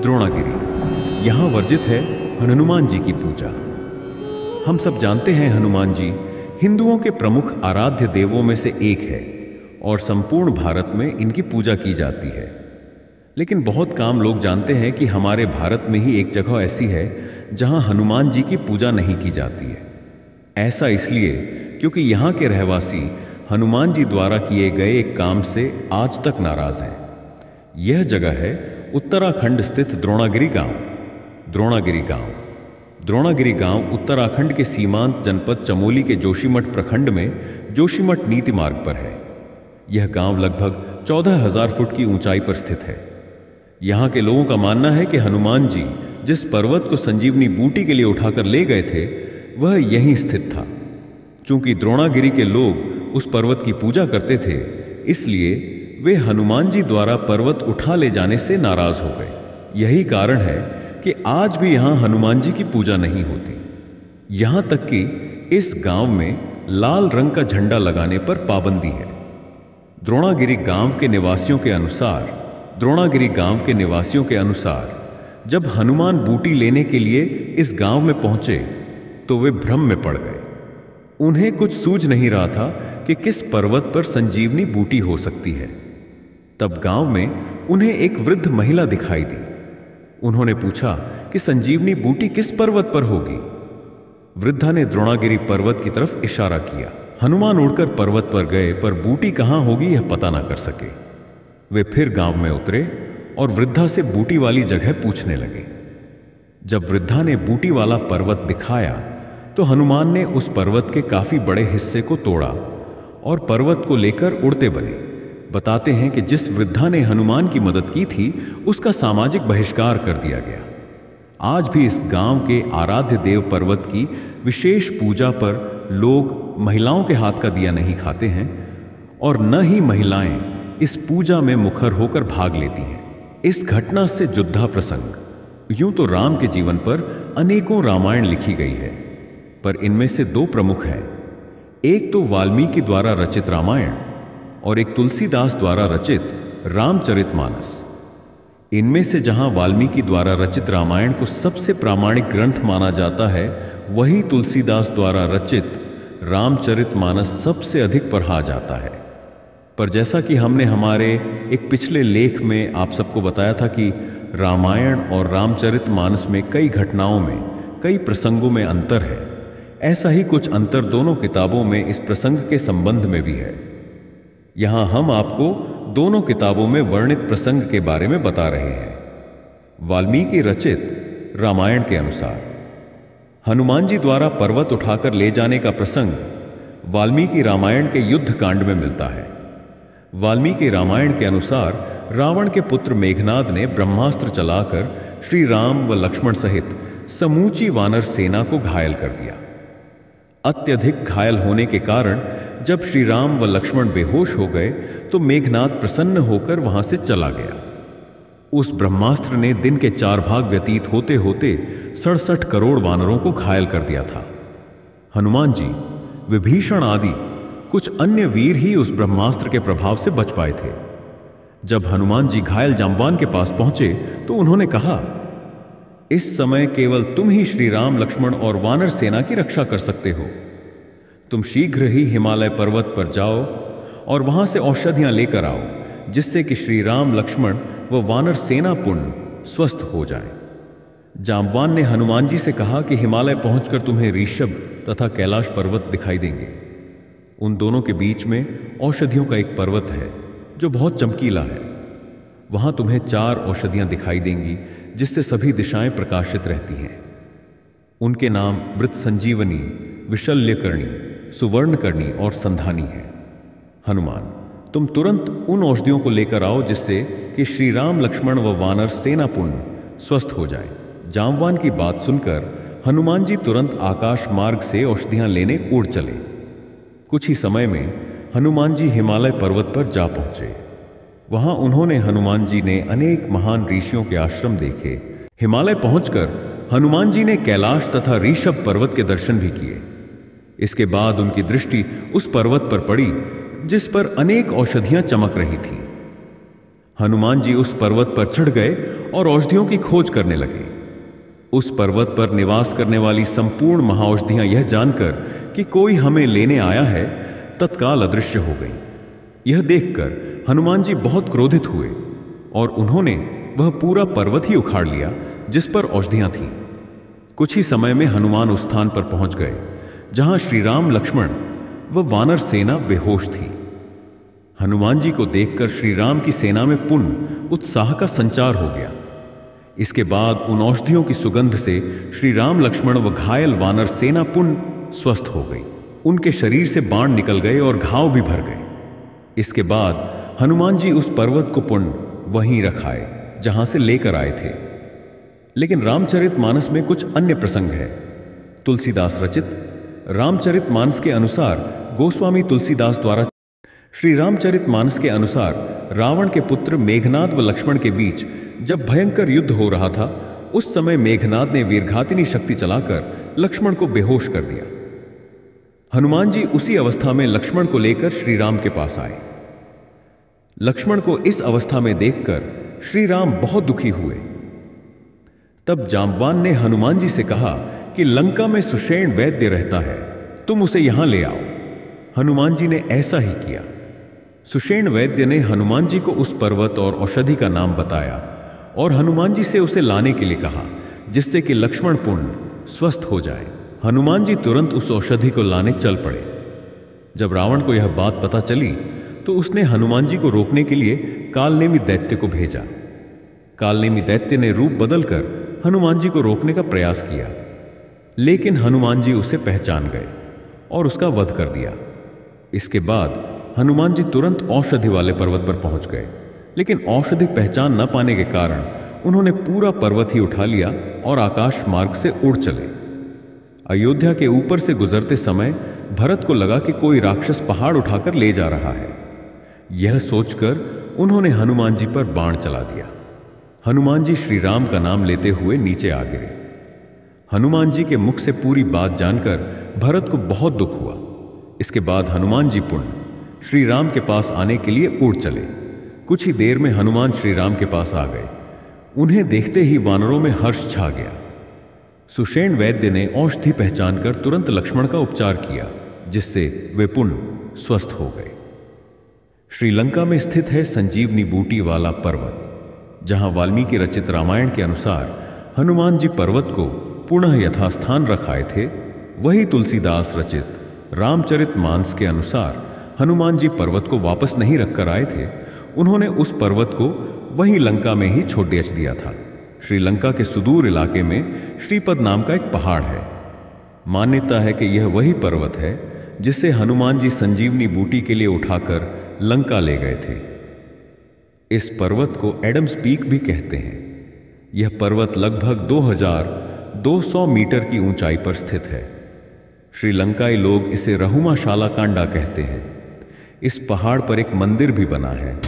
द्रोणागिरी। यहाँ वर्जित है हनुमान जी की पूजा। हम सब जानते हैं हनुमान जी हिंदुओं के प्रमुख आराध्य देवों में से एक है और संपूर्ण भारत में इनकी पूजा की जाती है। लेकिन बहुत कम लोग जानते हैं कि हमारे भारत में ही एक जगह ऐसी है जहां हनुमान जी की पूजा नहीं की जाती है। ऐसा इसलिए क्योंकि यहाँ के रहवासी हनुमान जी द्वारा किए गए एक काम से आज तक नाराज हैं। यह जगह है उत्तराखंड स्थित द्रोणागिरी गांव। द्रोणागिरी गांव उत्तराखंड के सीमांत जनपद चमोली के जोशीमठ प्रखंड में जोशीमठ नीति मार्ग पर है। यह गांव लगभग 14,000 फुट की ऊंचाई पर स्थित है। यहाँ के लोगों का मानना है कि हनुमान जी जिस पर्वत को संजीवनी बूटी के लिए उठाकर ले गए थे वह यहीं स्थित था। चूंकि द्रोणागिरी के लोग उस पर्वत की पूजा करते थे, इसलिए वे हनुमान जी द्वारा पर्वत उठा ले जाने से नाराज हो गए। यही कारण है कि आज भी यहाँ हनुमान जी की पूजा नहीं होती। यहाँ तक कि इस गांव में लाल रंग का झंडा लगाने पर पाबंदी है। द्रोणागिरी गांव के निवासियों के अनुसार जब हनुमान बूटी लेने के लिए इस गांव में पहुंचे तो वे भ्रम में पड़ गए। उन्हें कुछ सूझ नहीं रहा था कि किस पर्वत पर संजीवनी बूटी हो सकती है। तब गांव में उन्हें एक वृद्ध महिला दिखाई दी। उन्होंने पूछा कि संजीवनी बूटी किस पर्वत पर होगी। वृद्धा ने द्रोणागिरी पर्वत की तरफ इशारा किया। हनुमान उड़कर पर्वत पर गए, पर बूटी कहां होगी यह पता ना कर सके। वे फिर गांव में उतरे और वृद्धा से बूटी वाली जगह पूछने लगे। जब वृद्धा ने बूटी वाला पर्वत दिखाया तो हनुमान ने उस पर्वत के काफी बड़े हिस्से को तोड़ा और पर्वत को लेकर उड़ते बने। बताते हैं कि जिस वृद्धा ने हनुमान की मदद की थी उसका सामाजिक बहिष्कार कर दिया गया। आज भी इस गांव के आराध्य देव पर्वत की विशेष पूजा पर लोग महिलाओं के हाथ का दिया नहीं खाते हैं और न ही महिलाएं इस पूजा में मुखर होकर भाग लेती हैं। इस घटना से जुद्धा प्रसंग। यूं तो राम के जीवन पर अनेकों रामायण लिखी गई है, पर इनमें से दो प्रमुख हैं। एक तो वाल्मीकि द्वारा रचित रामायण और एक तुलसीदास द्वारा रचित रामचरितमानस। इनमें से जहां वाल्मीकि द्वारा रचित रामायण को सबसे प्रामाणिक ग्रंथ माना जाता है, वही तुलसीदास द्वारा रचित रामचरितमानस सबसे अधिक पढ़ा जाता है। पर जैसा कि हमने हमारे एक पिछले लेख में आप सबको बताया था कि रामायण और रामचरितमानस में कई घटनाओं में, कई प्रसंगों में अंतर है, ऐसा ही कुछ अंतर दोनों किताबों में इस प्रसंग के संबंध में भी है। यहां हम आपको दोनों किताबों में वर्णित प्रसंग के बारे में बता रहे हैं। वाल्मीकि रचित रामायण के अनुसार हनुमान जी द्वारा पर्वत उठाकर ले जाने का प्रसंग वाल्मीकि रामायण के युद्ध कांड में मिलता है। वाल्मीकि रामायण के अनुसार रावण के पुत्र मेघनाद ने ब्रह्मास्त्र चलाकर श्री राम व लक्ष्मण सहित समूची वानर सेना को घायल कर दिया। अत्यधिक घायल होने के कारण जब श्री राम व लक्ष्मण बेहोश हो गए तो मेघनाद प्रसन्न होकर वहां से चला गया। उस ब्रह्मास्त्र ने दिन के 4 भाग व्यतीत होते होते 67 करोड़ वानरों को घायल कर दिया था। हनुमान जी, विभीषण आदि कुछ अन्य वीर ही उस ब्रह्मास्त्र के प्रभाव से बच पाए थे। जब हनुमान जी घायल जांबवान के पास पहुंचे तो उन्होंने कहा, इस समय केवल तुम ही श्री राम, लक्ष्मण और वानर सेना की रक्षा कर सकते हो। तुम शीघ्र ही हिमालय पर्वत पर जाओ और वहां से औषधियां लेकर आओ, जिससे कि श्री राम, लक्ष्मण व वानर सेना पुण्य स्वस्थ हो जाए। जांबवान ने हनुमान जी से कहा कि हिमालय पहुंचकर तुम्हें ऋषभ तथा कैलाश पर्वत दिखाई देंगे। उन दोनों के बीच में औषधियों का एक पर्वत है जो बहुत चमकीला है। वहां तुम्हें 4 औषधियां दिखाई देंगी जिससे सभी दिशाएं प्रकाशित रहती हैं। उनके नाम मृत संजीवनी, विशल्यकर्णी, सुवर्णकर्णी और संधानी है। हनुमान, तुम तुरंत उन औषधियों को लेकर आओ जिससे कि श्री राम, लक्ष्मण व वानर सेना पुण्य स्वस्थ हो जाए। जांबवान की बात सुनकर हनुमान जी तुरंत आकाश मार्ग से औषधियां लेने उड़ चले। कुछ ही समय में हनुमान जी हिमालय पर्वत पर जा पहुंचे। वहां उन्होंने हनुमान जी ने अनेक महान ऋषियों के आश्रम देखे। हिमालय पहुंचकर हनुमान जी ने कैलाश तथा ऋषभ पर्वत के दर्शन भी किए। इसके बाद उनकी दृष्टि उस पर्वत पर पड़ी जिस पर अनेक औषधियां चमक रही थीं। हनुमान जी उस पर्वत पर चढ़ गए और औषधियों की खोज करने लगे। उस पर्वत पर निवास करने वाली संपूर्ण महाऔषधियां यह जानकर कि कोई हमें लेने आया है, तत्काल अदृश्य हो गई। यह देखकर हनुमान जी बहुत क्रोधित हुए और उन्होंने वह पूरा पर्वत ही उखाड़ लिया जिस पर औषधियां थीं। कुछ ही समय में हनुमान उस स्थान पर पहुंच गए जहां श्री राम, लक्ष्मण व वानर सेना बेहोश थी। हनुमान जी को देखकर श्री राम की सेना में पुनः उत्साह का संचार हो गया। इसके बाद उन औषधियों की सुगंध से श्री राम, लक्ष्मण व घायल वानर सेना पुनः स्वस्थ हो गई। उनके शरीर से बाण निकल गए और घाव भी भर गए। इसके बाद हनुमान जी उस पर्वत को पुनः वहीं रखाए जहां से लेकर आए थे। लेकिन रामचरितमानस में कुछ अन्य प्रसंग है। तुलसीदास रचित रामचरितमानस के अनुसार गोस्वामी तुलसीदास द्वारा श्री रामचरितमानस के अनुसार रावण के पुत्र मेघनाद व लक्ष्मण के बीच जब भयंकर युद्ध हो रहा था, उस समय मेघनाद ने वीरघातिनी शक्ति चलाकर लक्ष्मण को बेहोश कर दिया। हनुमान जी उसी अवस्था में लक्ष्मण को लेकर श्री राम के पास आए। लक्ष्मण को इस अवस्था में देखकर श्री राम बहुत दुखी हुए। तब जांबवान ने हनुमान जी से कहा कि लंका में सुषेण वैद्य रहता है, तुम उसे यहां ले आओ। हनुमान जी ने ऐसा ही किया। सुषेण वैद्य ने हनुमान जी को उस पर्वत और औषधि का नाम बताया और हनुमान जी से उसे लाने के लिए कहा, जिससे कि लक्ष्मण पुनः स्वस्थ हो जाए। हनुमान जी तुरंत उस औषधि को लाने चल पड़े। जब रावण को यह बात पता चली तो उसने हनुमान जी को रोकने के लिए कालनेमी दैत्य को भेजा। कालनेमी दैत्य ने रूप बदलकर हनुमान जी को रोकने का प्रयास किया, लेकिन हनुमान जी उसे पहचान गए और उसका वध कर दिया। इसके बाद हनुमान जी तुरंत औषधि वाले पर्वत पर पहुंच गए, लेकिन औषधि पहचान न पाने के कारण उन्होंने पूरा पर्वत ही उठा लिया और आकाश मार्ग से उड़ चले। अयोध्या के ऊपर से गुजरते समय भरत को लगा कि कोई राक्षस पहाड़ उठाकर ले जा रहा है। यह सोचकर उन्होंने हनुमान जी पर बाण चला दिया। हनुमान जी श्री राम का नाम लेते हुए नीचे आ गिरे। हनुमान जी के मुख से पूरी बात जानकर भरत को बहुत दुख हुआ। इसके बाद हनुमान जी पुनः श्री राम के पास आने के लिए उड़ चले। कुछ ही देर में हनुमान श्री राम के पास आ गए। उन्हें देखते ही वानरों में हर्ष छा गया। सुषेण वैद्य ने औषधि पहचानकर तुरंत लक्ष्मण का उपचार किया, जिससे वे पुनः स्वस्थ हो गए। श्रीलंका में स्थित है संजीवनी बूटी वाला पर्वत, जहां वाल्मीकि रचित रामायण के अनुसार हनुमान जी पर्वत को पुनः यथास्थान रखाए थे। वही तुलसीदास रचित रामचरितमानस के अनुसार हनुमान जी पर्वत को वापस नहीं रखकर आए थे। उन्होंने उस पर्वत को वहीं लंका में ही छोड़ दिया था। श्रीलंका के सुदूर इलाके में श्रीपद नाम का एक पहाड़ है। मान्यता है कि यह वही पर्वत है जिसे हनुमान जी संजीवनी बूटी के लिए उठाकर लंका ले गए थे। इस पर्वत को एडम्स पीक भी कहते हैं। यह पर्वत लगभग 2200 मीटर की ऊंचाई पर स्थित है। श्रीलंकाई लोग इसे रहुमा शालाकांडा कहते हैं। इस पहाड़ पर एक मंदिर भी बना है।